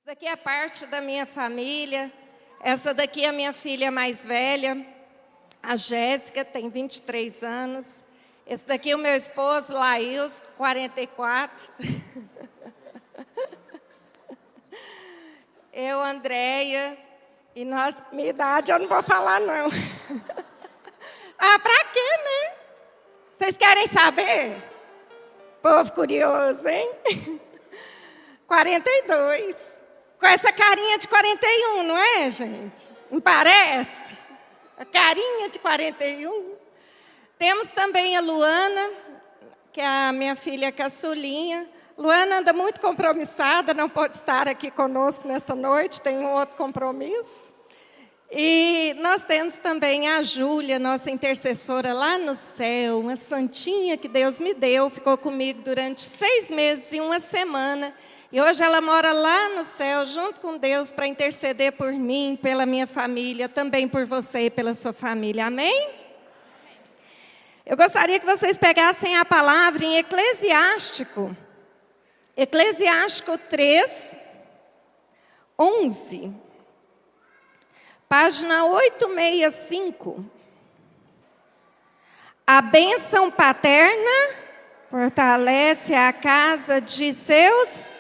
daqui é parte da minha família. Essa daqui é a minha filha mais velha, a Jéssica, tem 23 anos. Esse daqui é o meu esposo, Laílson, 44. Eu, Andréia, e nós, minha idade eu não vou falar, não. Pra quê, né? Vocês querem saber? Povo curioso, hein? 42. Com essa carinha de 41, não é, gente? Não parece? A carinha de 41. Temos também a Luana, que é a minha filha caçulinha. Luana anda muito compromissada, não pode estar aqui conosco nesta noite, tem um outro compromisso. E nós temos também a Júlia, nossa intercessora lá no céu, uma santinha que Deus me deu, ficou comigo durante 6 meses e 1 semana. E hoje ela mora lá no céu, junto com Deus, para interceder por mim, pela minha família, também por você e pela sua família. Amém? Eu gostaria que vocês pegassem a palavra em Eclesiástico 3, 11. Página 865. A bênção paterna fortalece a casa de seus.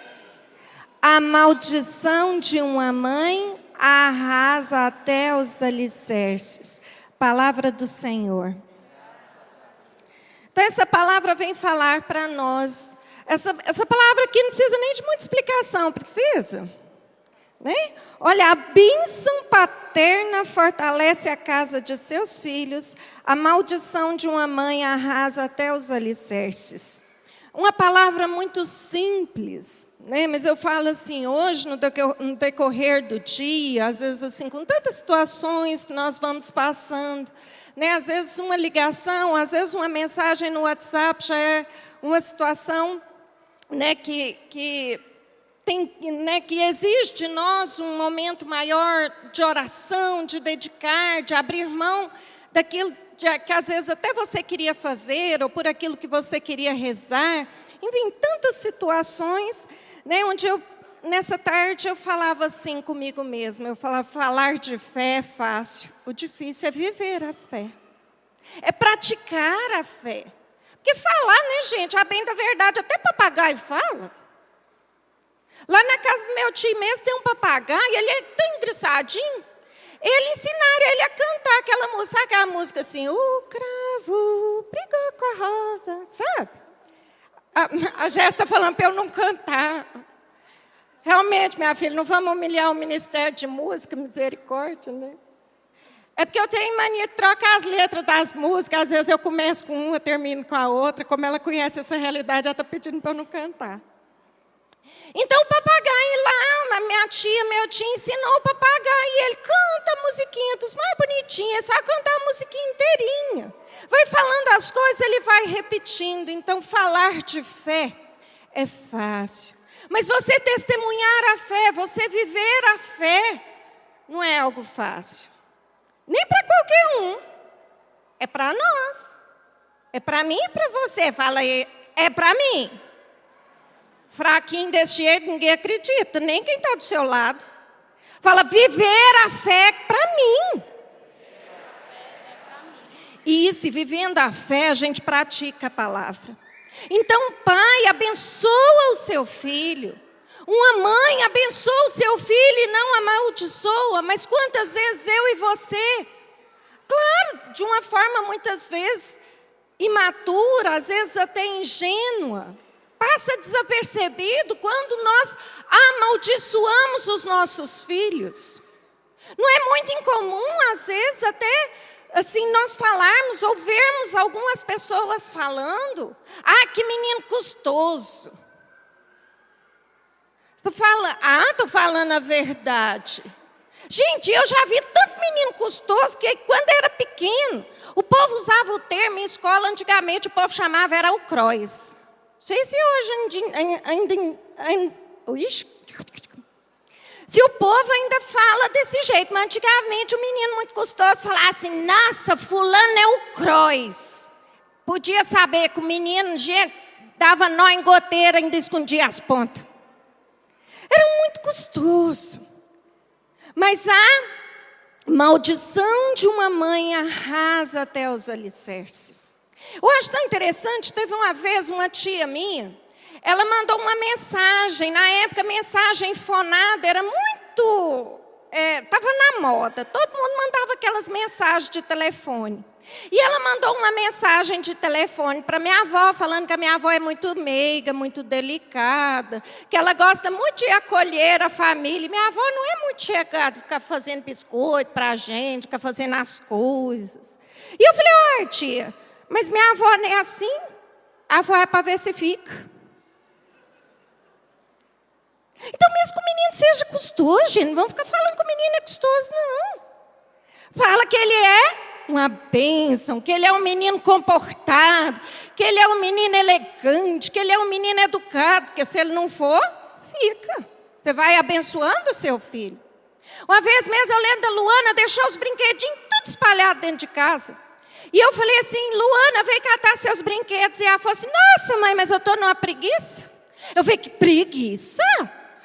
A maldição de uma mãe arrasa até os alicerces. Palavra do Senhor. Então, essa palavra vem falar para nós. Essa palavra aqui não precisa nem de muita explicação, precisa? Né? Olha, a bênção paterna fortalece a casa de seus filhos, a maldição de uma mãe arrasa até os alicerces. Uma palavra muito simples, né? Mas eu falo assim, hoje, no decorrer do dia, às vezes assim, com tantas situações que nós vamos passando, né? Às vezes uma ligação, às vezes uma mensagem no WhatsApp já é uma situação, né, que exige de nós um momento maior de oração, de dedicar, de abrir mão daquilo que às vezes até você queria fazer, ou por aquilo que você queria rezar. Enfim, tantas situações, né, onde nessa tarde eu falava assim comigo mesma, eu falava, falar de fé é fácil, o difícil é viver a fé, é praticar a fé. Porque falar, né, gente, a bem da verdade, até papagaio fala. Lá na casa do meu tio mesmo tem um papagaio, ele é tão engraçadinho. Ele ensinaram ele a cantar aquela música, sabe aquela música assim, o cravo brigou com a rosa, sabe? A Jéssica está falando para eu não cantar. Realmente, minha filha, não vamos humilhar o Ministério de Música, misericórdia, né? É porque eu tenho mania de trocar as letras das músicas, às vezes eu começo com uma, termino com a outra, como ela conhece essa realidade, ela está pedindo para eu não cantar. Então o papagaio lá, minha tia, meu tio ensinou o papagaio, e ele canta a musiquinha dos mais bonitinhos, ele sabe cantar a musiquinha inteirinha. Vai falando as coisas, ele vai repetindo. Então falar de fé é fácil. Mas você testemunhar a fé, você viver a fé, não é algo fácil. Nem para qualquer um. É para nós. É para mim e para você. Fala aí, é para mim. Fraquinho desse jeito, ninguém acredita, nem quem está do seu lado. Fala, viver a fé para mim. E isso, vivendo a fé, a gente pratica a palavra. Então, pai, abençoa o seu filho. Uma mãe abençoa o seu filho e não amaldiçoa. Mas quantas vezes eu e você, claro, de uma forma muitas vezes imatura, às vezes até ingênua, passa desapercebido quando nós amaldiçoamos os nossos filhos. Não é muito incomum, às vezes, até assim, nós falarmos ou vermos algumas pessoas falando, que menino custoso. Tu fala, tô falando a verdade. Gente, eu já vi tanto menino custoso que quando era pequeno, o povo usava o termo em escola, antigamente o povo chamava, era o cross. Não sei se hoje ainda se o povo ainda fala desse jeito, mas antigamente o menino muito custoso falava assim, nossa, fulano é o cross. Podia saber que o menino, gente, dava nó em goteira, ainda escondia as pontas. Era muito custoso. Mas a maldição de uma mãe arrasa até os alicerces. Eu acho tão interessante, teve uma vez uma tia minha, ela mandou uma mensagem, na época a mensagem fonada era muito, estava na moda, todo mundo mandava aquelas mensagens de telefone. E ela mandou uma mensagem de telefone para minha avó, falando que a minha avó é muito meiga, muito delicada, que ela gosta muito de acolher a família. Minha avó não é muito chegada, ficar fazendo biscoito para a gente, ficar fazendo as coisas. E eu falei, olha tia, mas minha avó não é assim? A avó é para ver se fica. Então mesmo que o menino seja custoso, gente, não vamos ficar falando que o menino é custoso, não. Fala que ele é uma bênção, que ele é um menino comportado, que ele é um menino elegante, que ele é um menino educado, porque se ele não for, fica. Você vai abençoando o seu filho. Uma vez mesmo eu lendo a Luana, deixou os brinquedinhos tudo espalhados dentro de casa. E eu falei assim, Luana, vem catar seus brinquedos. E ela falou assim, nossa mãe, mas eu estou numa preguiça. Eu falei, que preguiça?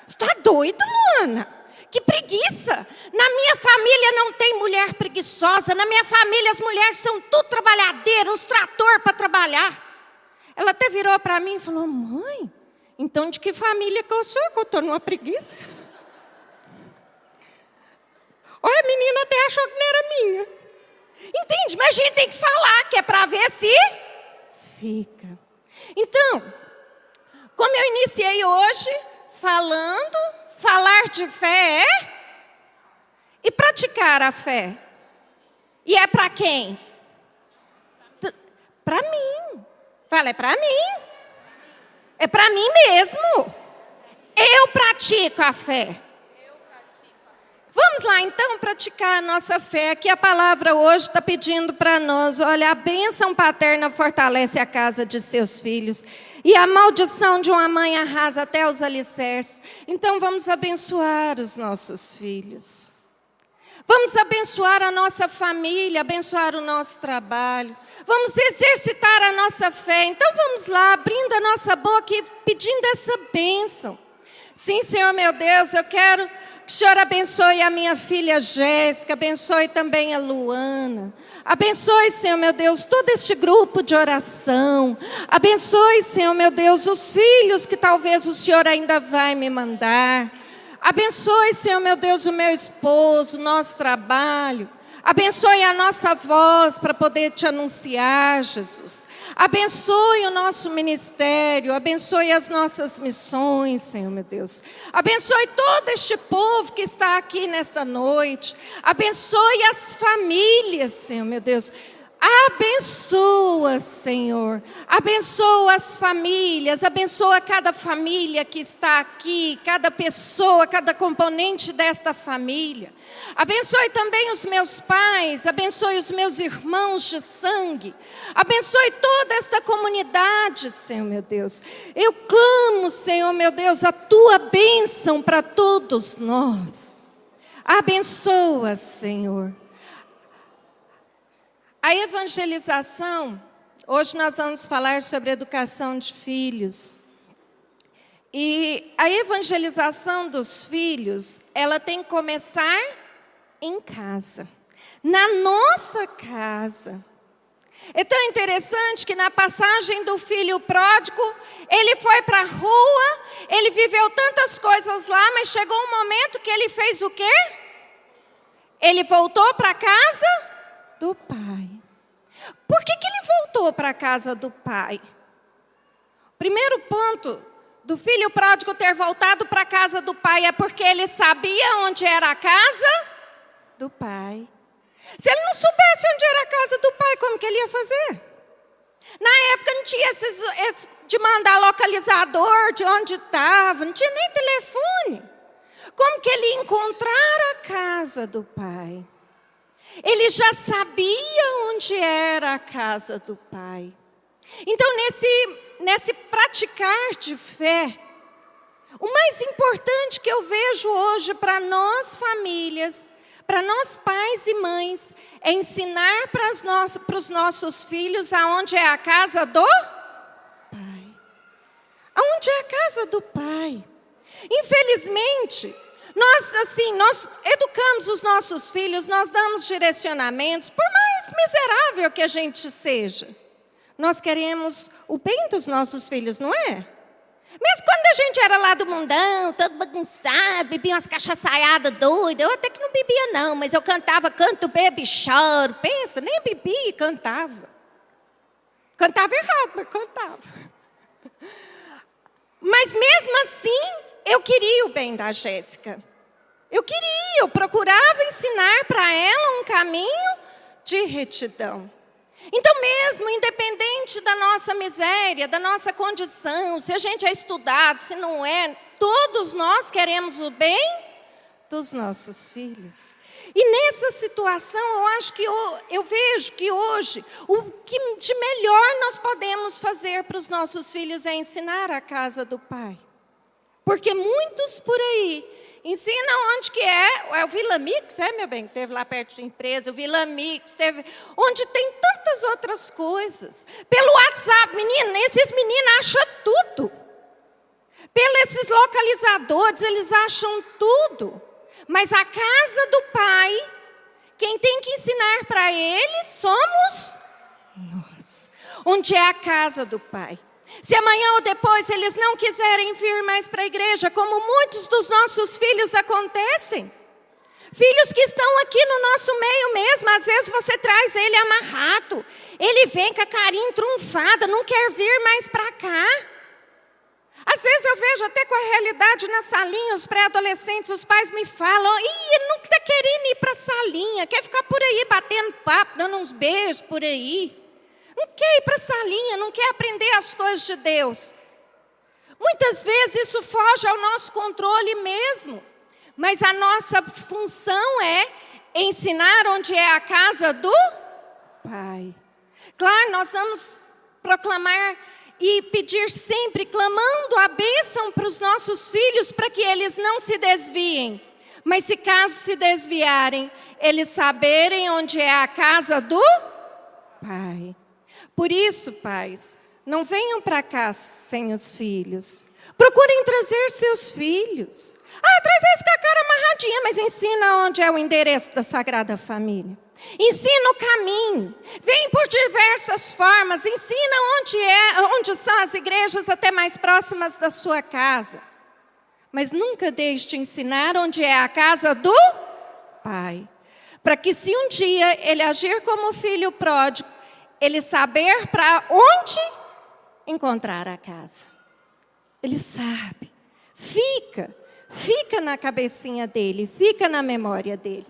Você está doida, Luana? Que preguiça! Na minha família não tem mulher preguiçosa. Na minha família as mulheres são tudo trabalhadeiras, uns trator para trabalhar. Ela até virou para mim e falou, mãe, então de que família que eu sou que eu estou numa preguiça? Olha, a menina até achou que não era minha. Entende? Mas a gente tem que falar, que é para ver se fica. Então, como eu iniciei hoje falando, falar de fé é e praticar a fé. E é para quem? Para mim. Fala, é para mim. É para mim mesmo. Eu pratico a fé. Vamos lá então praticar a nossa fé. Aqui a palavra hoje está pedindo para nós, olha, a bênção paterna fortalece a casa de seus filhos. E a maldição de uma mãe arrasa até os alicerces. Então vamos abençoar os nossos filhos. Vamos abençoar a nossa família, abençoar o nosso trabalho. Vamos exercitar a nossa fé. Então vamos lá, abrindo a nossa boca e pedindo essa bênção. Sim, Senhor meu Deus, eu quero que o Senhor abençoe a minha filha Jéssica, abençoe também a Luana. Abençoe, Senhor meu Deus, todo este grupo de oração. Abençoe, Senhor meu Deus, os filhos que talvez o Senhor ainda vai me mandar. Abençoe, Senhor meu Deus, o meu esposo, o nosso trabalho. Abençoe a nossa voz para poder te anunciar, Jesus. Abençoe o nosso ministério, abençoe as nossas missões, Senhor meu Deus. Abençoe todo este povo que está aqui nesta noite. Abençoe as famílias, Senhor meu Deus. Abençoa, Senhor. Abençoa as famílias, abençoa cada família que está aqui, cada pessoa, cada componente desta família. Abençoe também os meus pais, abençoe os meus irmãos de sangue. Abençoe toda esta comunidade, Senhor meu Deus. Eu clamo, Senhor meu Deus, a tua bênção para todos nós. Abençoa, Senhor. A evangelização, hoje nós vamos falar sobre educação de filhos. E a evangelização dos filhos, ela tem que começar em casa, na nossa casa. É tão interessante que na passagem do filho pródigo, ele foi para a rua, ele viveu tantas coisas lá, mas chegou um momento que ele fez o quê? Ele voltou para a casa do pai. Por que ele voltou para a casa do pai? Primeiro ponto do filho pródigo ter voltado para a casa do pai é porque ele sabia onde era a casa do pai. Se ele não soubesse onde era a casa do pai, como que ele ia fazer? Na época não tinha esses de mandar localizador de onde estava, não tinha nem telefone. Como que ele ia encontrar a casa do pai? Ele já sabia onde era a casa do pai. Então, nesse praticar de fé, o mais importante que eu vejo hoje para nós famílias, para nós pais e mães, é ensinar para os nossos filhos aonde é a casa do pai. Aonde é a casa do pai? Infelizmente, nós educamos os nossos filhos, nós damos direcionamentos, por mais miserável que a gente seja. Nós queremos o bem dos nossos filhos, não é? Mesmo quando a gente era lá do mundão, todo bagunçado, bebia umas cachaçaiadas doidas, eu até que não bebia não, mas eu cantava, canto, bebo e choro. Pensa, nem bebia e cantava. Cantava errado, mas cantava. Mas mesmo assim, eu queria o bem da Jéssica. Eu procurava ensinar para ela um caminho de retidão. Então mesmo, independente da nossa miséria, da nossa condição, se a gente é estudado, se não é, todos nós queremos o bem dos nossos filhos. E nessa situação, eu vejo que hoje, o que de melhor nós podemos fazer para os nossos filhos é ensinar a casa do Pai. Porque muitos por aí ensinam onde que é o Vila Mix, meu bem, que teve lá perto da empresa, o Vila Mix, onde tem tantas outras coisas. Pelo WhatsApp, esses meninos acham tudo. Esses localizadores, eles acham tudo. Mas a casa do Pai, quem tem que ensinar para eles somos nós. Onde é a casa do Pai? Se amanhã ou depois eles não quiserem vir mais para a igreja, como muitos dos nossos filhos acontecem, filhos que estão aqui no nosso meio mesmo, às vezes você traz ele amarrado, ele vem com a carinha trunfada, não quer vir mais para cá. Às vezes eu vejo até com a realidade na salinha, os pré-adolescentes, os pais me falam, ele não está querendo ir para a salinha, quer ficar por aí batendo papo, dando uns beijos por aí. Não quer ir para a salinha, não quer aprender as coisas de Deus. Muitas vezes isso foge ao nosso controle mesmo. Mas a nossa função é ensinar onde é a casa do Pai. Claro, nós vamos proclamar e pedir sempre, clamando a bênção para os nossos filhos, para que eles não se desviem. Mas se caso se desviarem, eles saberem onde é a casa do Pai. Por isso, pais, não venham para cá sem os filhos. Procurem trazer seus filhos. Traz eles com a cara amarradinha, mas ensina onde é o endereço da Sagrada Família. Ensina o caminho. Vem por diversas formas. Ensina onde são as igrejas até mais próximas da sua casa. Mas nunca deixe de ensinar onde é a casa do Pai. Para que se um dia ele agir como filho pródigo, ele saber para onde encontrar a casa. Ele sabe. Fica na cabecinha dele, fica na memória dele.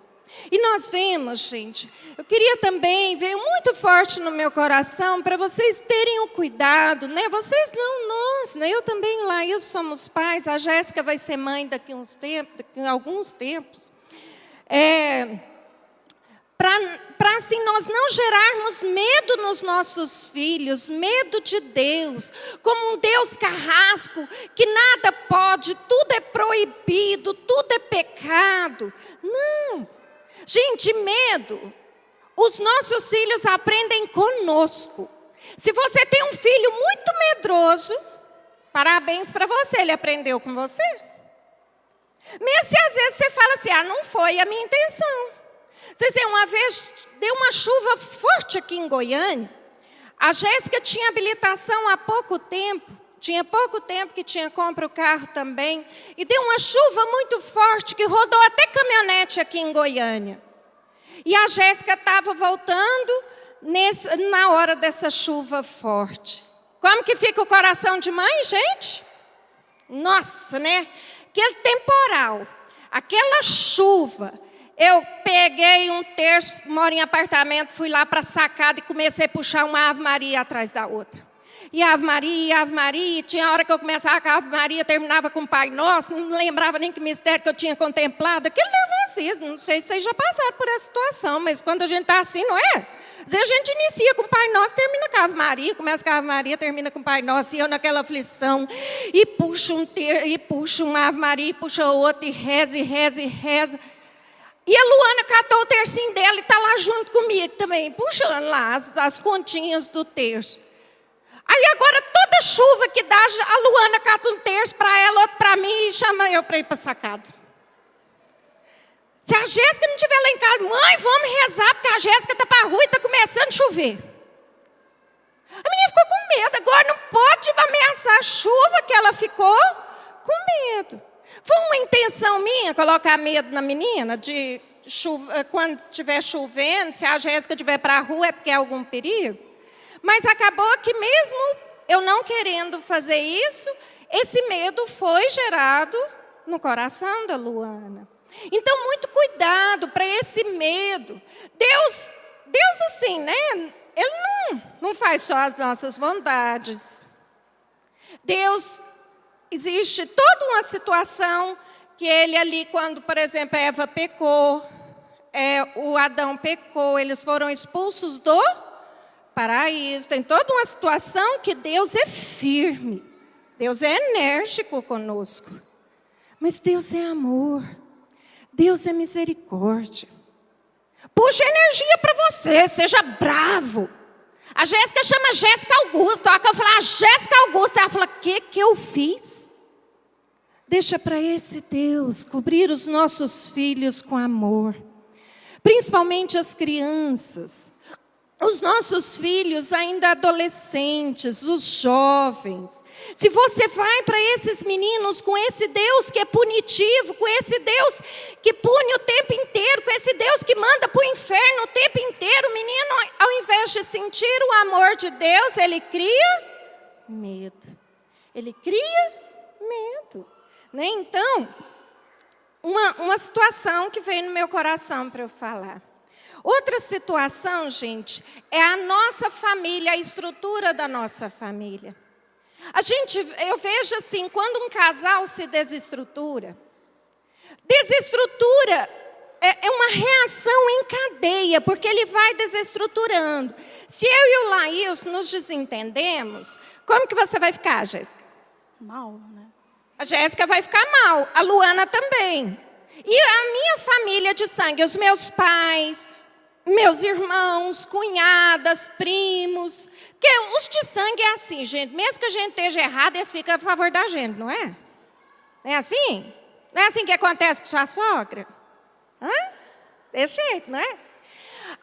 E nós vemos, gente, eu queria também, veio muito forte no meu coração, para vocês terem o cuidado, né? Vocês não, nós, né? Eu também lá, eu somos pais, a Jéssica vai ser mãe daqui a alguns tempos. Para assim nós não gerarmos medo nos nossos filhos, medo de Deus, como um Deus carrasco, que nada pode, tudo é proibido, tudo é pecado. Não. Gente, medo, os nossos filhos aprendem conosco. Se você tem um filho muito medroso, parabéns para você, ele aprendeu com você. Mesmo se às vezes você fala assim, não foi a minha intenção. Vocês veem, uma vez deu uma chuva forte aqui em Goiânia. A Jéssica tinha habilitação há pouco tempo. Tinha pouco tempo que tinha comprado o carro também. E deu uma chuva muito forte que rodou até caminhonete aqui em Goiânia. E a Jéssica estava voltando na hora dessa chuva forte. Como que fica o coração de mãe, gente? Nossa, né? Aquele temporal, aquela chuva. Eu peguei um terço, moro em apartamento, fui lá para a sacada e comecei a puxar uma Ave Maria atrás da outra. E Ave Maria, tinha hora que eu começava com a Ave Maria, terminava com o Pai Nosso, não lembrava nem que mistério que eu tinha contemplado. Aquele nervosismo, não sei se vocês já passaram por essa situação, mas quando a gente está assim, não é? Às vezes a gente inicia com o Pai Nosso, termina com a Ave Maria, começa com a Ave Maria, termina com o Pai Nosso, e eu naquela aflição, e puxa uma Ave Maria, e puxa outra, e reza, e reza, e reza. E a Luana catou o tercinho dela e está lá junto comigo também, puxando lá as continhas do terço. Aí agora toda Cada chuva que dá, a Luana cata um terço para ela, outro para mim e chama eu para ir para a sacada. Se a Jéssica não estiver lá em casa, mãe, vamos rezar, porque a Jéssica está para a rua e está começando a chover. A menina ficou com medo, agora não pode ameaçar a chuva, que ela ficou com medo. Foi uma intenção minha colocar medo na menina, de quando estiver chovendo, se a Jéssica estiver para a rua é porque é algum perigo. Mas acabou que mesmo eu não querendo fazer isso, esse medo foi gerado no coração da Luana. Então, muito cuidado para esse medo. Deus assim, né? Ele não faz só as nossas vontades. Deus, existe toda uma situação que ele ali, quando, por exemplo, a Eva pecou, o Adão pecou, eles foram expulsos do paraíso. Tem toda uma situação que Deus é firme. Deus é enérgico conosco. Mas Deus é amor. Deus é misericórdia. Puxa energia para você, seja bravo. A Jéssica chama Jéssica Augusta. A hora que eu falar Jéssica Augusta, ela fala, o que eu fiz? Deixa para esse Deus cobrir os nossos filhos com amor. Principalmente as crianças. Os nossos filhos ainda adolescentes, os jovens. Se você vai para esses meninos com esse Deus que é punitivo, com esse Deus que pune o tempo inteiro, com esse Deus que manda para o inferno o tempo inteiro, o menino, ao invés de sentir o amor de Deus, ele cria medo. Ele cria medo. Né? Então, uma situação que veio no meu coração para eu falar. Outra situação, gente, é a nossa família, a estrutura da nossa família. Eu vejo assim, quando um casal se desestrutura é uma reação em cadeia, porque ele vai desestruturando. Se eu e o Laílson nos desentendemos, como que você vai ficar, Jéssica? Mal, né? A Jéssica vai ficar mal, a Luana também. E a minha família de sangue, os meus pais, meus irmãos, cunhadas, primos. Porque os de sangue é assim, gente. Mesmo que a gente esteja errado, eles ficam a favor da gente, não é? Não é assim? Não é assim que acontece com sua sogra? Hã? Desse jeito, não é?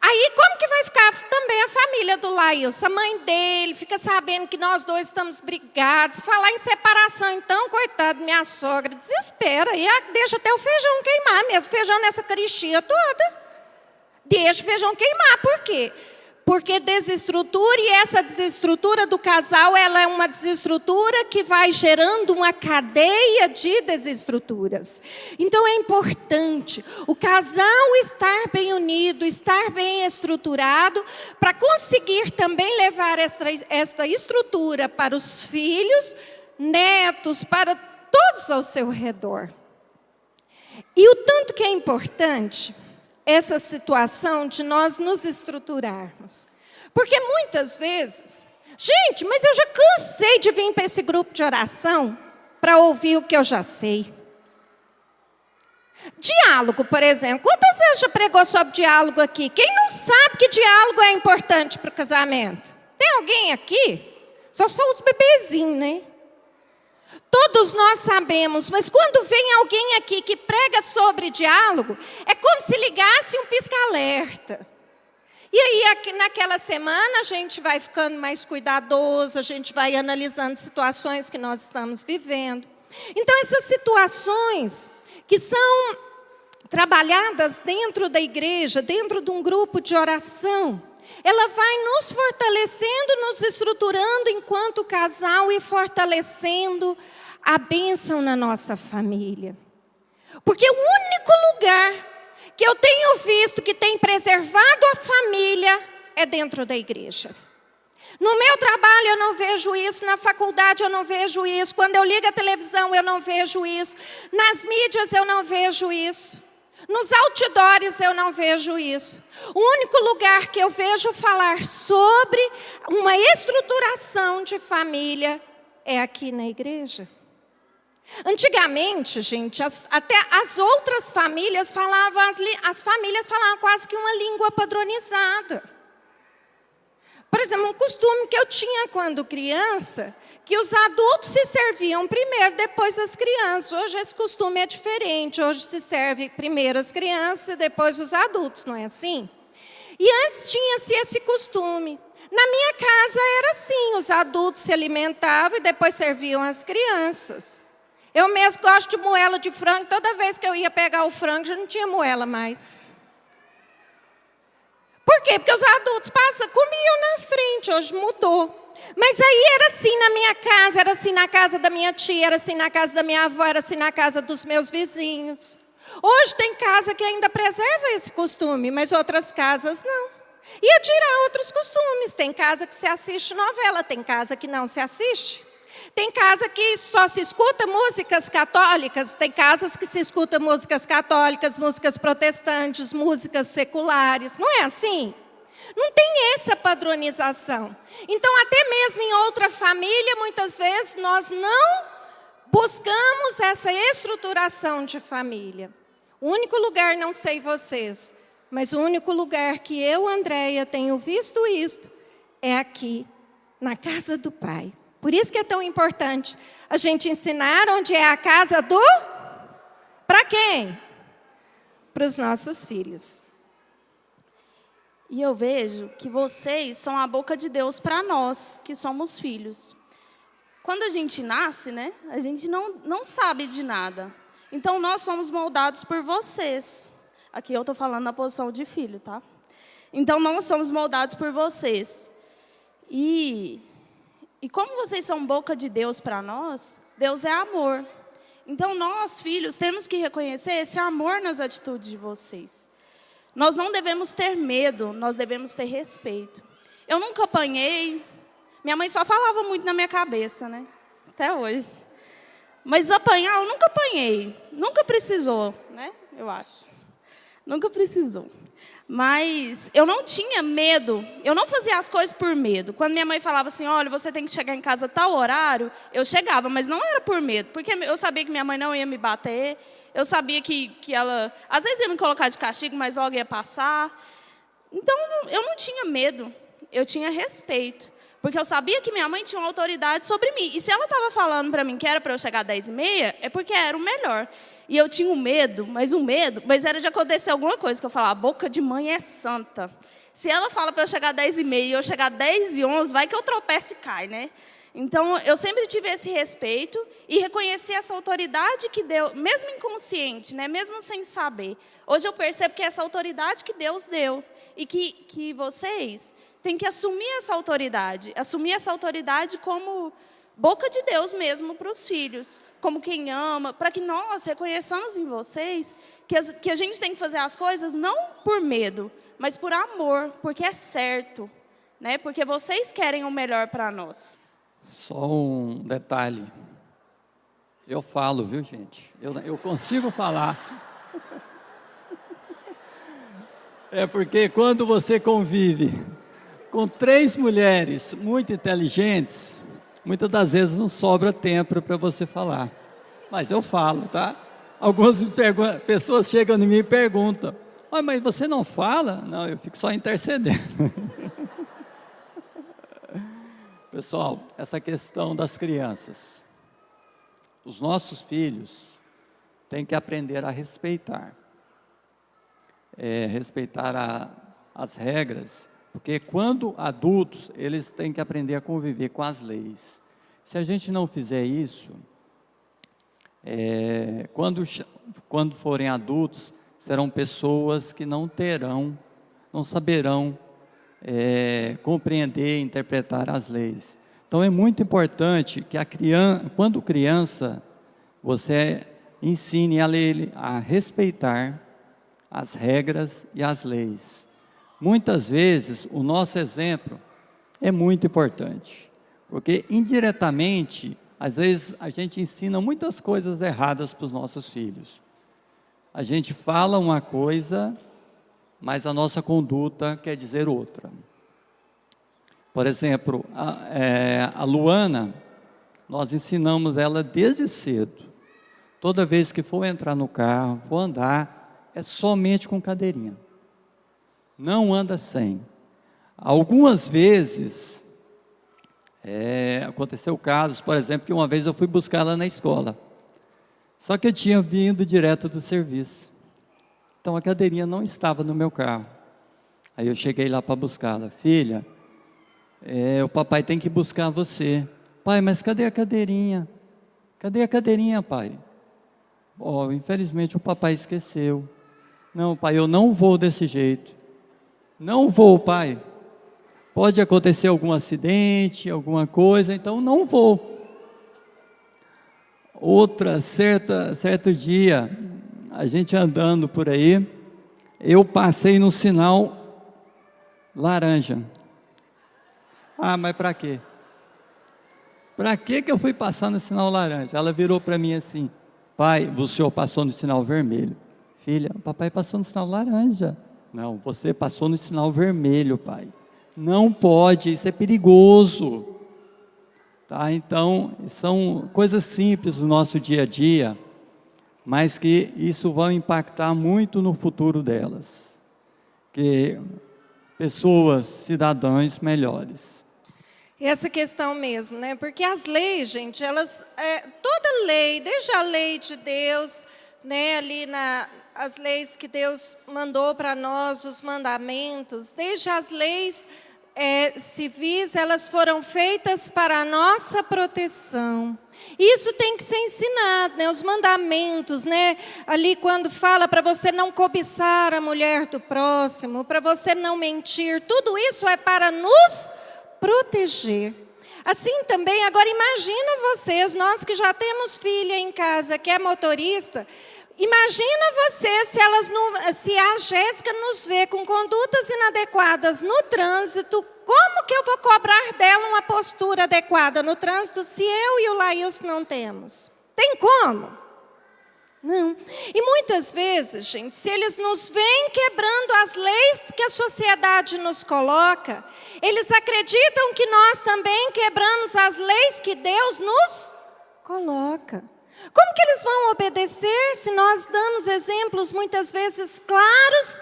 Aí, como que vai ficar também a família do Laílson? A mãe dele fica sabendo que nós dois estamos brigados. Falar em separação, então, coitado, minha sogra, desespera. E deixa até o feijão queimar mesmo. Feijão nessa caristia toda. Deixa o feijão queimar. Por quê? Porque desestrutura, e essa desestrutura do casal, ela é uma desestrutura que vai gerando uma cadeia de desestruturas. Então é importante o casal estar bem unido, estar bem estruturado, para conseguir também levar esta estrutura para os filhos, netos, para todos ao seu redor. E o tanto que é importante essa situação de nós nos estruturarmos. Porque muitas vezes, gente, mas eu já cansei de vir para esse grupo de oração para ouvir o que eu já sei. Diálogo, por exemplo. Quantas vezes já pregou sobre diálogo aqui? Quem não sabe que diálogo é importante para o casamento? Tem alguém aqui? Só se for os bebezinhos, né? Todos nós sabemos, mas quando vem alguém aqui que prega sobre diálogo, é como se ligasse um pisca-alerta. E aí, naquela semana, a gente vai ficando mais cuidadoso, a gente vai analisando situações que nós estamos vivendo. Então, essas situações que são trabalhadas dentro da igreja, dentro de um grupo de oração, ela vai nos fortalecendo, nos estruturando enquanto casal e fortalecendo a bênção na nossa família. Porque o único lugar que eu tenho visto que tem preservado a família é dentro da igreja. No meu trabalho eu não vejo isso, na faculdade eu não vejo isso, quando eu ligo a televisão eu não vejo isso, nas mídias eu não vejo isso, nos outdoors eu não vejo isso. O único lugar que eu vejo falar sobre uma estruturação de família é aqui na igreja. Antigamente, gente, até as outras famílias falavam, as famílias falavam quase que uma língua padronizada. Por exemplo, um costume que eu tinha quando criança, que os adultos se serviam primeiro, depois as crianças. Hoje esse costume é diferente. Hoje se serve primeiro as crianças e depois os adultos, não é assim? E antes tinha-se esse costume. Na minha casa era assim, os adultos se alimentavam e depois serviam as crianças. Eu mesmo gosto de moela de frango, toda vez que eu ia pegar o frango já não tinha moela mais. Por quê? Porque os adultos comiam na frente, hoje mudou. Mas aí era assim na minha casa, era assim na casa da minha tia, era assim na casa da minha avó, era assim na casa dos meus vizinhos. Hoje tem casa que ainda preserva esse costume, mas outras casas não. E tirar outros costumes. Tem casa que se assiste novela, tem casa que não se assiste. Tem casa que só se escuta músicas católicas, tem casas que se escuta músicas católicas, músicas protestantes, músicas seculares. Não é assim? Não tem essa padronização. Então, até mesmo em outra família, muitas vezes, nós não buscamos essa estruturação de família. O único lugar, não sei vocês, mas o único lugar que eu, Andréia, tenho visto isto é aqui, na casa do Pai. Por isso que é tão importante a gente ensinar onde é a casa do... Para quem? Para os nossos filhos. E eu vejo que vocês são a boca de Deus para nós, que somos filhos. Quando a gente nasce, né, a gente não sabe de nada. Então, nós somos moldados por vocês. Aqui eu estou falando na posição de filho, tá? Então, nós somos moldados por vocês. E como vocês são boca de Deus para nós, Deus é amor. Então, nós, filhos, temos que reconhecer esse amor nas atitudes de vocês. Nós não devemos ter medo, nós devemos ter respeito. Eu nunca apanhei. Minha mãe só falava muito na minha cabeça, né? Até hoje. Mas apanhar, eu nunca apanhei. Nunca precisou, né? Eu acho. Nunca precisou. Mas eu não tinha medo. Eu não fazia as coisas por medo. Quando minha mãe falava assim, olha, você tem que chegar em casa a tal horário, eu chegava, mas não era por medo. Porque eu sabia que minha mãe não ia me bater. Eu sabia que ela, às vezes, ia me colocar de castigo, mas logo ia passar. Então, eu não tinha medo. Eu tinha respeito. Porque eu sabia que minha mãe tinha uma autoridade sobre mim. E se ela estava falando para mim que era para eu chegar às 10h30, é porque era o melhor. E eu tinha um medo, mas era de acontecer alguma coisa. Que eu falava, a boca de mãe é santa. Se ela fala para eu chegar às 10h30 e eu chegar às 10h11, vai que eu tropeço e cai, né? Então, eu sempre tive esse respeito e reconheci essa autoridade que Deus, mesmo inconsciente, né, mesmo sem saber. Hoje eu percebo que é essa autoridade que Deus deu e que vocês têm que assumir essa autoridade como boca de Deus mesmo para os filhos, como quem ama, para que nós reconheçamos em vocês que a gente tem que fazer as coisas não por medo, mas por amor, porque é certo, né, porque vocês querem o melhor para nós. Só um detalhe. Eu falo, viu, gente? Eu consigo falar. É porque quando você convive com 3 mulheres muito inteligentes, muitas das vezes não sobra tempo para você falar. Mas eu falo, tá? Algumas pessoas chegam em mim e perguntam, mas você não fala? Não, eu fico só intercedendo. Pessoal, essa questão das crianças, os nossos filhos têm que aprender a respeitar. Respeitar as regras, porque quando adultos, eles têm que aprender a conviver com as leis. Se a gente não fizer isso, quando forem adultos, serão pessoas que não saberão compreender e interpretar as leis. Então é muito importante que quando criança, você ensine ele a respeitar as regras e as leis. Muitas vezes o nosso exemplo é muito importante, porque indiretamente, às vezes a gente ensina muitas coisas erradas para os nossos filhos. A gente fala uma coisa, mas a nossa conduta quer dizer outra. Por exemplo, a Luana, nós ensinamos ela desde cedo. Toda vez que for entrar no carro, for andar, é somente com cadeirinha. Não anda sem. Algumas vezes, Aconteceu casos, por exemplo, que uma vez eu fui buscar ela na escola. Só que eu tinha vindo direto do serviço. Então a cadeirinha não estava no meu carro. Aí eu cheguei lá para buscá-la. Filha, o papai tem que buscar você. Pai, mas cadê a cadeirinha? Cadê a cadeirinha, pai? Infelizmente o papai esqueceu. Não, pai, eu não vou desse jeito. Não vou, pai. Pode acontecer algum acidente, alguma coisa, então não vou. Certo dia, a gente andando por aí, eu passei no sinal laranja. Mas para quê? Para que eu fui passar no sinal laranja? Ela virou para mim assim: pai, o senhor passou no sinal vermelho. Filha, o papai passou no sinal laranja. Não, você passou no sinal vermelho, pai. Não pode, isso é perigoso. Tá? Então, são coisas simples do nosso dia a dia, mas que isso vai impactar muito no futuro delas. Que pessoas, cidadãos melhores. Essa questão mesmo, né? Porque as leis, gente, elas, toda lei, desde a lei de Deus, né, ali as leis que Deus mandou para nós, os mandamentos, desde as leis civis, elas foram feitas para a nossa proteção. Isso tem que ser ensinado, né? Os mandamentos, né? Ali quando fala para você não cobiçar a mulher do próximo, para você não mentir, tudo isso é para nos proteger. Assim também, agora imagina vocês, nós que já temos filha em casa, que é motorista, imagina você se a Jéssica nos vê com condutas inadequadas no trânsito, como que eu vou cobrar dela uma postura adequada no trânsito se eu e o Laílson não temos? Tem como? Não. E muitas vezes, gente, se eles nos veem quebrando as leis que a sociedade nos coloca, eles acreditam que nós também quebramos as leis que Deus nos coloca. Como que eles vão obedecer se nós damos exemplos muitas vezes claros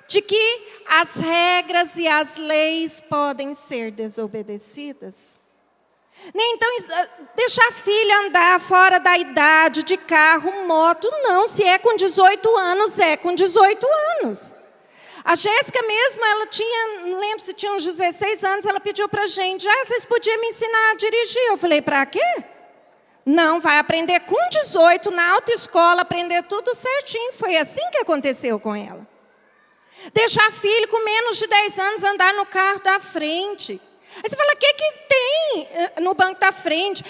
de que as regras e as leis podem ser desobedecidas? Então, deixar a filha andar fora da idade, de carro, moto, não. Se é com 18 anos, é com 18 anos. A Jéssica mesmo, ela tinha, não lembro se tinha uns 16 anos, ela pediu para a gente: vocês podiam me ensinar a dirigir? Eu falei: para quê? Não, vai aprender com 18 na autoescola, aprender tudo certinho. Foi assim que aconteceu com ela. Deixar filho com menos de 10 anos andar no carro da frente. Aí você fala: o que tem no banco da frente?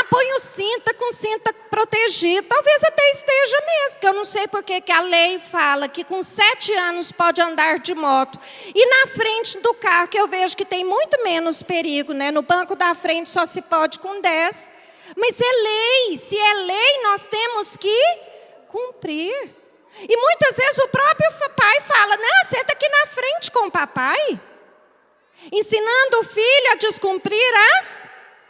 Põe o cinto, com o cinto protegido. Talvez até esteja mesmo, porque eu não sei por que a lei fala que com 7 anos pode andar de moto. E na frente do carro, que eu vejo que tem muito menos perigo, né? No banco da frente só se pode com 10. Mas é lei, se é lei, nós temos que cumprir. E muitas vezes o próprio pai fala: não, senta aqui na frente com o papai. Ensinando o filho a descumprir as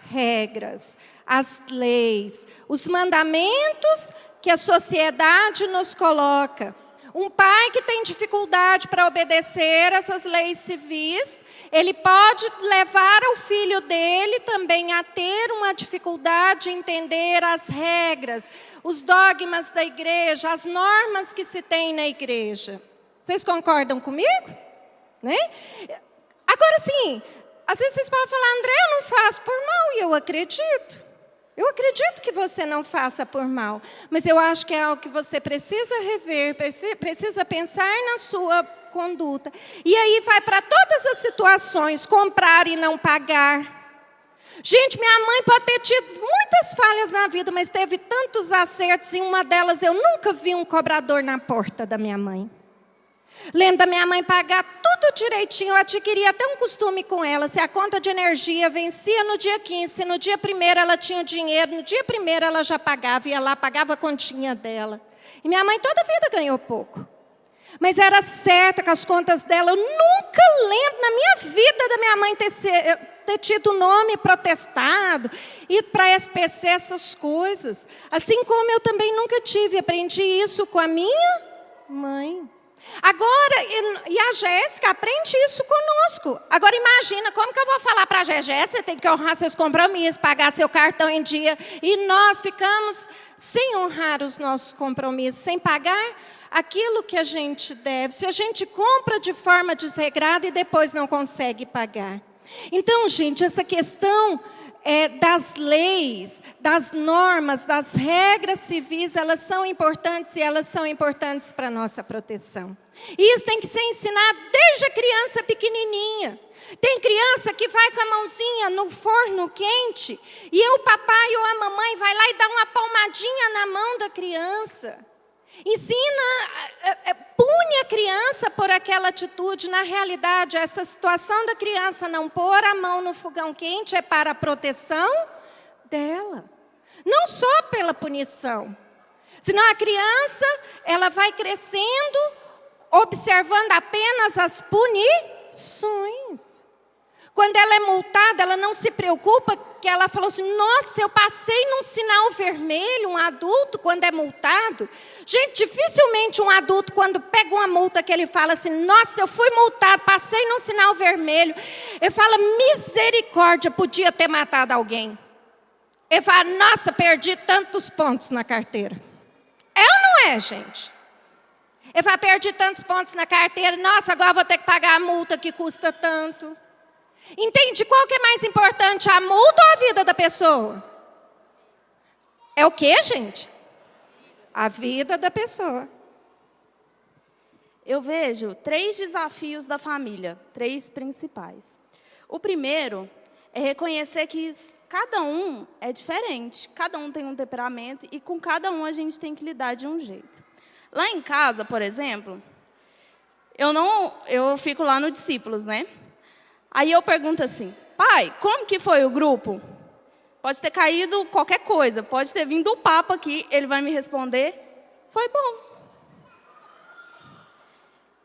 regras, as leis, os mandamentos que a sociedade nos coloca. Um pai que tem dificuldade para obedecer essas leis civis, ele pode levar o filho dele também a ter uma dificuldade em entender as regras, os dogmas da igreja, as normas que se tem na igreja. Vocês concordam comigo? Né? Agora sim, às vezes vocês podem falar: André, eu não faço por mal, e eu acredito. Eu acredito que você não faça por mal, mas eu acho que é algo que você precisa rever, precisa pensar na sua conduta. E aí vai para todas as situações: comprar e não pagar. Gente, minha mãe pode ter tido muitas falhas na vida, mas teve tantos acertos, e uma delas eu nunca vi um cobrador na porta da minha mãe. Lembro da minha mãe pagar tudo direitinho. Eu adquiri até um costume com ela: se a conta de energia vencia no dia 15, se no dia 1º ela tinha dinheiro, no dia 1º ela já pagava, ia lá, pagava a continha dela. E minha mãe toda a vida ganhou pouco. Mas era certa com as contas dela. Eu nunca lembro na minha vida da minha mãe ter tido o nome protestado, ir para a SPC, essas coisas. Assim como eu também nunca tive, aprendi isso com a minha mãe. Agora Agora, e a Jéssica aprende isso conosco. Agora, imagina, como que eu vou falar para a Jéssica, você tem que honrar seus compromissos, pagar seu cartão em dia, e nós ficamos sem honrar os nossos compromissos, sem pagar aquilo que a gente deve. Se a gente compra de forma desregrada e depois não consegue pagar. Então, gente, essa questão das leis, das normas, das regras civis, elas são importantes e elas são importantes para a nossa proteção. E isso tem que ser ensinado desde a criança pequenininha. Tem criança que vai com a mãozinha no forno quente e o papai ou a mamãe vai lá e dá uma palmadinha na mão da criança. Pune a criança por aquela atitude. Na realidade, essa situação da criança não pôr a mão no fogão quente é para a proteção dela. Não só pela punição. Senão a criança, ela vai crescendo, observando apenas as punições. Quando ela é multada, ela não se preocupa, que ela falou assim, nossa, eu passei num sinal vermelho, um adulto quando é multado. Gente, dificilmente um adulto quando pega uma multa que ele fala assim, nossa, eu fui multado, passei num sinal vermelho. Ele fala, misericórdia, podia ter matado alguém. Ele fala, nossa, perdi tantos pontos na carteira. É ou não é, gente? Ele fala, perdi tantos pontos na carteira, nossa, agora vou ter que pagar a multa que custa tanto. Entende? Qual que é mais importante, a multa ou a vida da pessoa? É o quê, gente? A vida da pessoa. Eu vejo 3 desafios da família, 3 principais. O primeiro é reconhecer que cada um é diferente, cada um tem um temperamento e com cada um a gente tem que lidar de um jeito. Lá em casa, por exemplo, eu fico lá no Discípulos, né? Aí eu pergunto assim, pai, como que foi o grupo? Pode ter caído qualquer coisa, pode ter vindo o Papa aqui, ele vai me responder, foi bom.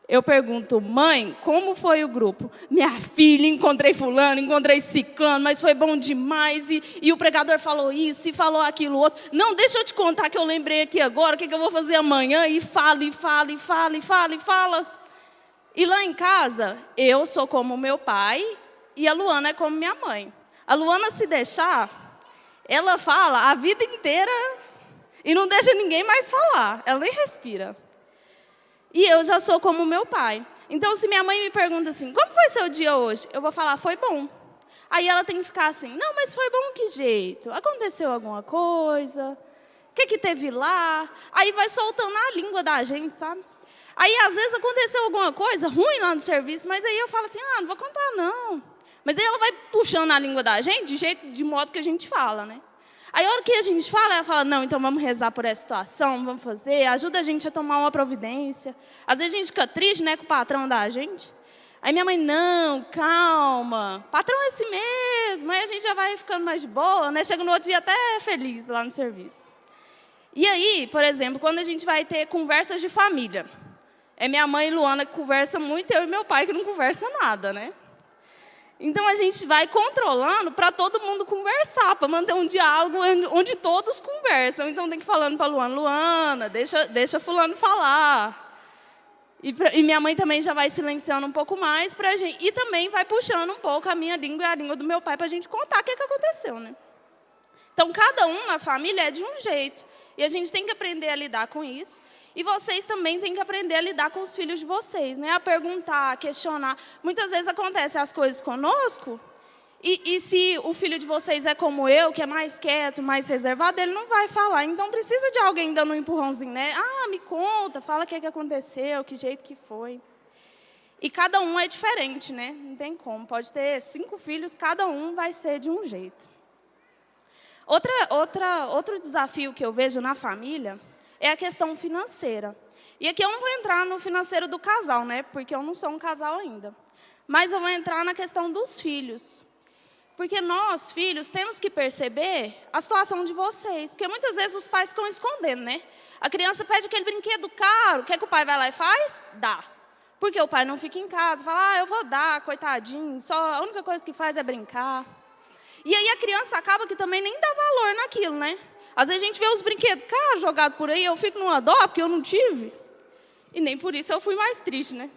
Eu pergunto, mãe, como foi o grupo? Minha filha, encontrei fulano, encontrei ciclano, mas foi bom demais, e o pregador falou isso, e falou aquilo outro. Não, deixa eu te contar que eu lembrei aqui agora, o que eu vou fazer amanhã, e fala, e fala, e fala, e fala, e fala. E lá em casa, eu sou como meu pai e a Luana é como minha mãe. A Luana, se deixar, ela fala a vida inteira e não deixa ninguém mais falar. Ela nem respira. E eu já sou como meu pai. Então, se minha mãe me pergunta assim, como foi seu dia hoje? Eu vou falar, foi bom. Aí ela tem que ficar assim, não, mas foi bom que jeito? Aconteceu alguma coisa? O que teve lá? Aí vai soltando a língua da gente, sabe? Aí, às vezes, aconteceu alguma coisa ruim lá no serviço, mas aí eu falo assim, não vou contar, não. Mas aí ela vai puxando a língua da gente, de modo que a gente fala, né? Aí, a hora que a gente fala, ela fala, não, então vamos rezar por essa situação, vamos fazer, ajuda a gente a tomar uma providência. Às vezes a gente fica triste, né, com o patrão da gente. Aí minha mãe, não, calma, patrão é esse mesmo. Aí a gente já vai ficando mais de boa, né? Chega no outro dia até feliz lá no serviço. E aí, por exemplo, quando a gente vai ter conversas de família, é minha mãe e Luana que conversa muito, eu e meu pai que não conversa nada, né? Então, a gente vai controlando para todo mundo conversar, para manter um diálogo onde todos conversam. Então, tem que ir falando para a Luana, Luana, deixa fulano falar. E minha mãe também já vai silenciando um pouco mais para a gente. E também vai puxando um pouco a minha língua e a língua do meu pai para a gente contar o que aconteceu, né? Então, cada um na família é de um jeito. E a gente tem que aprender a lidar com isso. E vocês também têm que aprender a lidar com os filhos de vocês, né? A perguntar, a questionar. Muitas vezes acontecem as coisas conosco, e se o filho de vocês é como eu, que é mais quieto, mais reservado, ele não vai falar. Então, precisa de alguém dando um empurrãozinho, né? Ah, me conta, fala o que aconteceu, que jeito que foi. E cada um é diferente, né? Não tem como. Pode ter 5 filhos, cada um vai ser de um jeito. Outro desafio que eu vejo na família é a questão financeira. E aqui eu não vou entrar no financeiro do casal, né? Porque eu não sou um casal ainda. Mas eu vou entrar na questão dos filhos. Porque nós, filhos, temos que perceber a situação de vocês. Porque muitas vezes os pais ficam escondendo, né? A criança pede aquele brinquedo caro. O que é que o pai vai lá e faz? Dá. Porque o pai não fica em casa. Fala, eu vou dar, coitadinho. Só a única coisa que faz é brincar. E aí a criança acaba que também nem dá valor naquilo, né? Às vezes a gente vê os brinquedos caros jogados por aí, eu fico numa dó porque eu não tive. E nem por isso eu fui mais triste, né?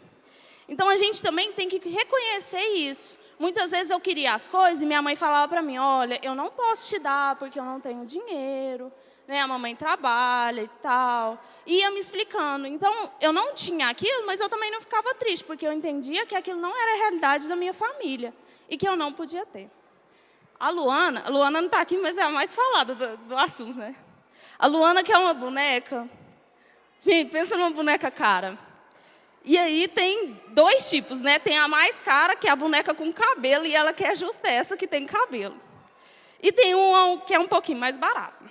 Então, a gente também tem que reconhecer isso. Muitas vezes eu queria as coisas e minha mãe falava para mim, olha, eu não posso te dar porque eu não tenho dinheiro, né? A mamãe trabalha e tal. E ia me explicando. Então, eu não tinha aquilo, mas eu também não ficava triste, porque eu entendia que aquilo não era a realidade da minha família e que eu não podia ter. A Luana não está aqui, mas é a mais falada do assunto, né? A Luana quer uma boneca. Gente, pensa numa boneca cara. E aí tem dois tipos, né? Tem a mais cara, que é a boneca com cabelo, e ela quer justa essa que tem cabelo. E tem uma que é um pouquinho mais barata.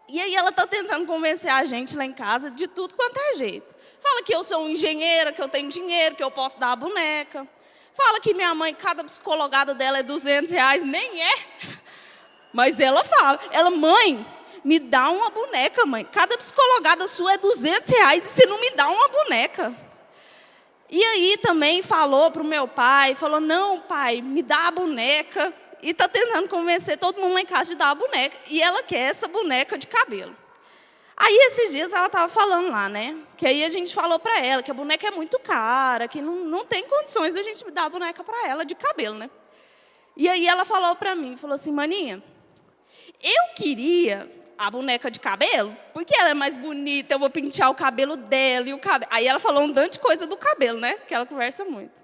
E aí ela está tentando convencer a gente lá em casa de tudo quanto é jeito. Fala que eu sou uma engenheira, que eu tenho dinheiro, que eu posso dar a boneca. Fala que minha mãe, cada psicologada dela é R$200, nem é. Mas ela fala, mãe, me dá uma boneca, mãe. Cada psicologada sua é R$200 e você não me dá uma boneca. E aí também falou para o meu pai, falou, não, pai, me dá a boneca. E está tentando convencer todo mundo lá em casa de dar a boneca. E ela quer essa boneca de cabelo. Aí, esses dias, ela estava falando lá, né? Que aí a gente falou para ela que a boneca é muito cara, que não tem condições da gente dar a boneca para ela de cabelo, né? E aí ela falou para mim, falou assim, maninha, eu queria a boneca de cabelo, porque ela é mais bonita, eu vou pentear o cabelo dela e o cabelo. Aí ela falou um tanto de coisa do cabelo, né? Porque ela conversa muito.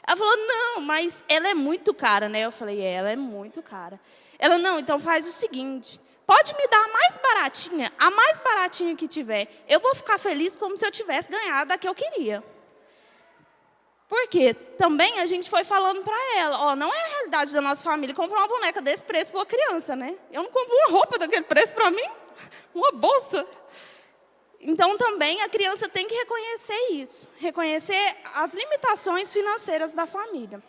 Ela falou, não, mas ela é muito cara, né? Eu falei, ela é muito cara. Ela, não, então faz o seguinte, pode me dar a mais baratinha que tiver. Eu vou ficar feliz como se eu tivesse ganhado a que eu queria. Porque também a gente foi falando para ela, ó, não é a realidade da nossa família comprar uma boneca desse preço para uma criança, né? Eu não compro uma roupa daquele preço para mim, uma bolsa. Então, também, a criança tem que reconhecer isso. Reconhecer as limitações financeiras da família.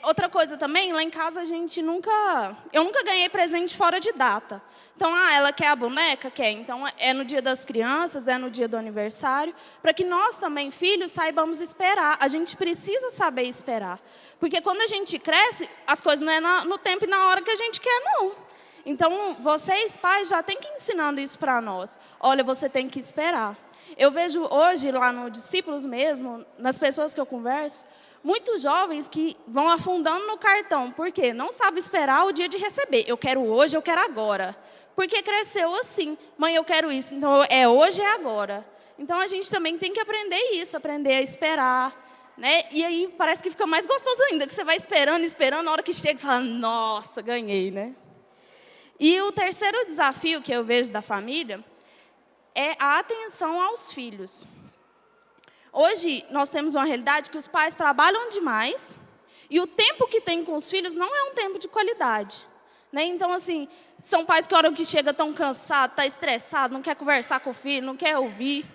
Outra coisa também, lá em casa eu nunca ganhei presente fora de data. Então, ela quer a boneca? Quer. Então, é no dia das crianças, é no dia do aniversário. Para que nós também, filhos, saibamos esperar. A gente precisa saber esperar. Porque quando a gente cresce, as coisas não é no tempo e na hora que a gente quer, não. Então, vocês, pais, já têm que ir ensinando isso para nós. Olha, você tem que esperar. Eu vejo hoje, lá no Discípulos mesmo, nas pessoas que eu converso, muitos jovens que vão afundando no cartão. Por quê? Não sabe esperar o dia de receber. Eu quero hoje, eu quero agora. Porque cresceu assim. Mãe, eu quero isso. Então, é hoje, é agora. Então, a gente também tem que aprender isso, aprender a esperar. Né? E aí, parece que fica mais gostoso ainda, que você vai esperando, na hora que chega, você fala, nossa, ganhei, né? E o terceiro desafio que eu vejo da família é a atenção aos filhos. Hoje, nós temos uma realidade que os pais trabalham demais e o tempo que tem com os filhos não é um tempo de qualidade. Né? Então, assim, são pais que a hora que chega estão cansados, estão estressados, não quer conversar com o filho, não quer ouvir.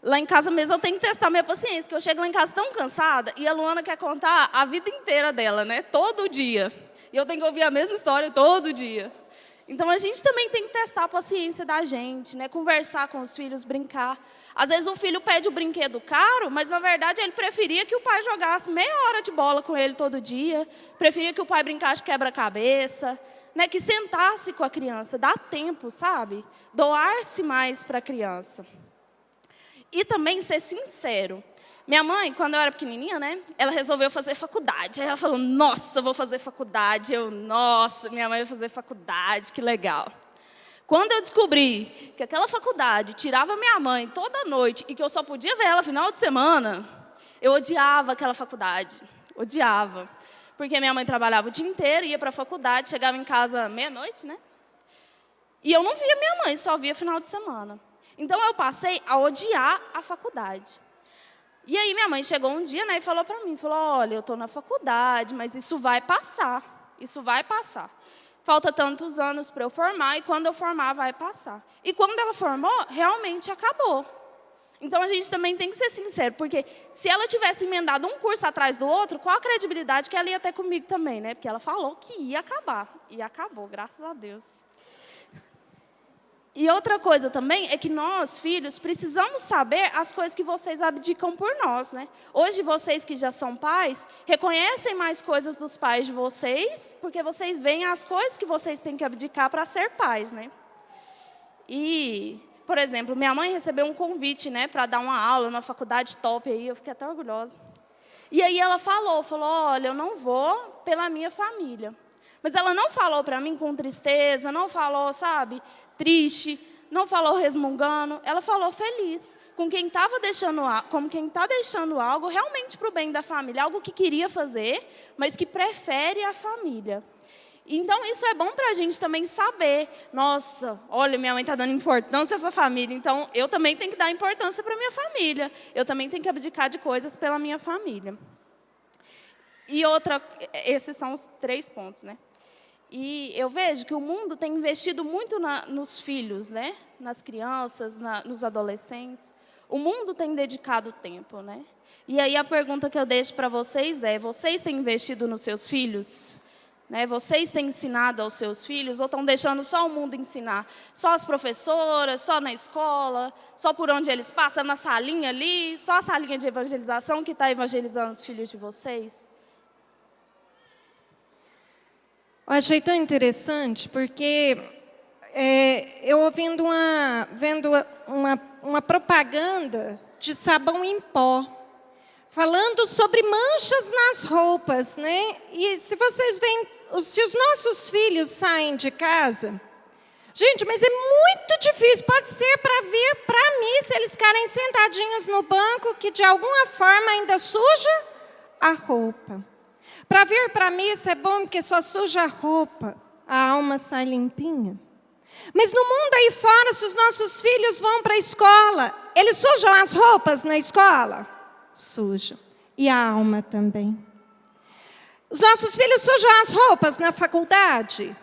Lá em casa mesmo eu tenho que testar minha paciência, que eu chego lá em casa tão cansada e a Luana quer contar a vida inteira dela, né? Todo dia. E eu tenho que ouvir a mesma história todo dia. Então, a gente também tem que testar a paciência da gente, né? Conversar com os filhos, brincar. Às vezes o filho pede o brinquedo caro, mas na verdade ele preferia que o pai jogasse meia hora de bola com ele todo dia, preferia que o pai brincasse de quebra-cabeça, né? Que sentasse com a criança, dá tempo, sabe? Doar-se mais para a criança. E também ser sincero. Minha mãe, quando eu era pequenininha, né, ela resolveu fazer faculdade. Aí ela falou, nossa, vou fazer faculdade. Nossa, minha mãe vai fazer faculdade, que legal. Quando eu descobri que aquela faculdade tirava minha mãe toda noite e que eu só podia ver ela no final de semana, eu odiava aquela faculdade. Odiava. Porque minha mãe trabalhava o dia inteiro, ia para a faculdade, chegava em casa meia-noite, né? E eu não via minha mãe, só via final de semana. Então, eu passei a odiar a faculdade. E aí minha mãe chegou um dia, né, e falou para mim, olha, eu estou na faculdade, mas isso vai passar, isso vai passar. Falta tantos anos para eu formar, e quando eu formar, vai passar. E quando ela formou, realmente acabou. Então, a gente também tem que ser sincero, porque se ela tivesse emendado um curso atrás do outro, qual a credibilidade que ela ia ter comigo também, né? Porque ela falou que ia acabar, e acabou, graças a Deus. E outra coisa também é que nós, filhos, precisamos saber as coisas que vocês abdicam por nós, né? Hoje, vocês que já são pais, reconhecem mais coisas dos pais de vocês, porque vocês veem as coisas que vocês têm que abdicar para ser pais, né? E por exemplo, minha mãe recebeu um convite, né, para dar uma aula na faculdade top aí, eu fiquei até orgulhosa. E aí ela falou, olha, eu não vou pela minha família. Mas ela não falou para mim com tristeza, não falou, sabe, triste, não falou resmungando, ela falou feliz, com quem estava deixando, como quem está deixando algo realmente para o bem da família, algo que queria fazer, mas que prefere a família. Então, isso é bom para a gente também saber. Nossa, olha, minha mãe está dando importância para a família, então eu também tenho que dar importância para a minha família. Eu também tenho que abdicar de coisas pela minha família. E outra, esses são os 3 pontos, né? E eu vejo que o mundo tem investido muito nos filhos, né? Nas crianças, nos adolescentes. O mundo tem dedicado tempo, né? E aí a pergunta que eu deixo para vocês é, vocês têm investido nos seus filhos? Né? Vocês têm ensinado aos seus filhos ou estão deixando só o mundo ensinar? Só as professoras, só na escola, só por onde eles passam, na salinha ali, só a salinha de evangelização que está evangelizando os filhos de vocês? Eu achei tão interessante, porque eu vendo uma propaganda de sabão em pó, falando sobre manchas nas roupas, né? E se vocês veem, se os nossos filhos saem de casa, gente, mas é muito difícil, pode ser para vir para mim, se eles ficarem sentadinhos no banco, que de alguma forma ainda suja a roupa. Para vir para a missa é bom porque só suja a roupa, a alma sai limpinha. Mas no mundo aí fora, se os nossos filhos vão para a escola, eles sujam as roupas na escola? Sujam. E a alma também. Os nossos filhos sujam as roupas na faculdade?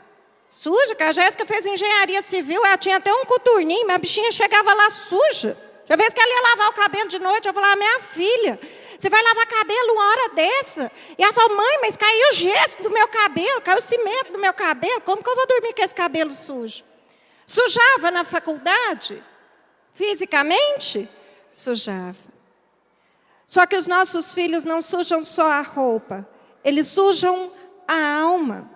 Suja, que a Jéssica fez engenharia civil, ela tinha até um coturninho, mas a bichinha chegava lá suja. Já vez que ela ia lavar o cabelo de noite, eu falava, minha filha, você vai lavar cabelo uma hora dessa? E ela falou, mãe, mas caiu o gesso do meu cabelo, caiu o cimento do meu cabelo, como que eu vou dormir com esse cabelo sujo? Sujava na faculdade? Fisicamente? Sujava. Só que os nossos filhos não sujam só a roupa, eles sujam a alma.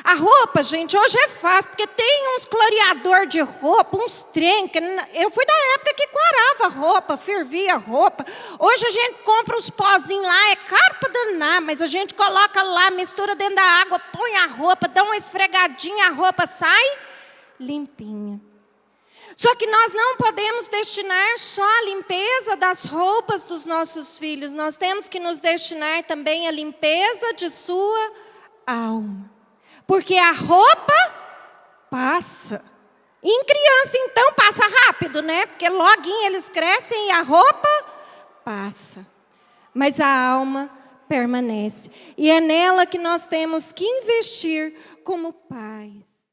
A roupa, gente, hoje é fácil, porque tem uns clareador de roupa, uns trem, que eu fui da época que quarava roupa, fervia roupa. Hoje a gente compra uns pozinhos lá, é caro para danar, mas a gente coloca lá, mistura dentro da água, põe a roupa, dá uma esfregadinha, a roupa sai limpinha. Só que nós não podemos destinar só a limpeza das roupas dos nossos filhos, nós temos que nos destinar também à limpeza de sua alma. Porque a roupa passa. Em criança, então, passa rápido, né? Porque loguinho eles crescem e a roupa passa. Mas a alma permanece. E é nela que nós temos que investir como pais.